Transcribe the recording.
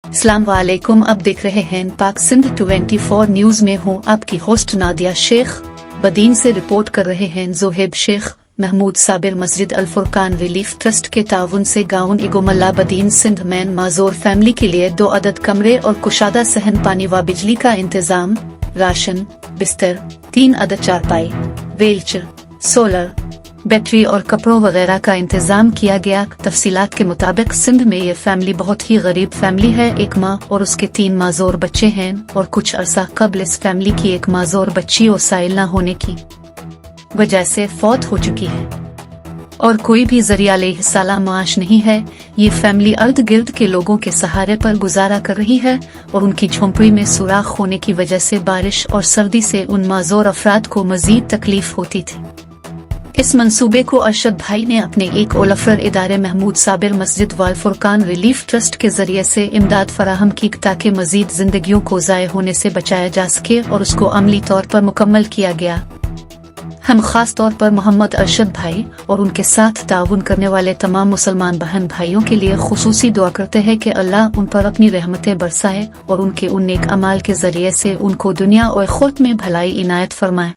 अस्सलाम वालेकुम। अब देख रहे हैं पाक सिंध 24 न्यूज में हूँ आपकी होस्ट नादिया शेख। बदीन से रिपोर्ट कर रहे हैं जोहेब शेख। महमूद साबिर मस्जिद अल फुरकान रिलीफ ट्रस्ट के ताउन से गाँव इगोमल्ला बदीन सिंध में माजूर फैमिली के लिए 2 अदद कमरे और कुशादा सहन पानी व बिजली का इंतजाम, राशन, बिस्तर, 3 अदद चारपाई, व्हीलचेयर, सोलर, बैटरी और कपड़ों वगैरह का इंतजाम किया गया। तफसीलात के मुताबिक सिंध में ये फैमिली बहुत ही गरीब फैमिली है। एक माँ और उसके 3 माजूर बच्चे हैं और कुछ अरसा कबल इस फैमिली की एक माजूर बच्ची वसाइल न होने की वजह से फौत हो चुकी है और कोई भी जरिया साला माश नहीं है। ये फैमिली अर्द गिर्द के लोगों के सहारे पर गुजारा कर रही है और उनकी झोंपड़ी में सुराख होने की वजह से बारिश और सर्दी से उन माजूर अफराद को मजीद तकलीफ होती थी। इस मंसूबे को अरशद भाई ने अपने एक ओलफर इदारे महमूद साबिर मस्जिद वाल फुरकान रिलीफ ट्रस्ट के जरिए से इमदाद फराहम की ताकि मजीद जिंदगियों को ज़ाय होने से बचाया जा सके और उसको अमली तौर पर मुकम्मल किया गया। हम खास तौर पर मोहम्मद अरशद भाई और उनके साथ ताउन करने वाले तमाम मुसलमान बहन भाइयों के लिए खुसूसी दुआ करते हैं कि अल्लाह उन पर अपनी रहमतें बरसाए और उनके उन नेक अमाल के जरिए से उनको दुनिया और खुद में भलाई इनायत फरमाए।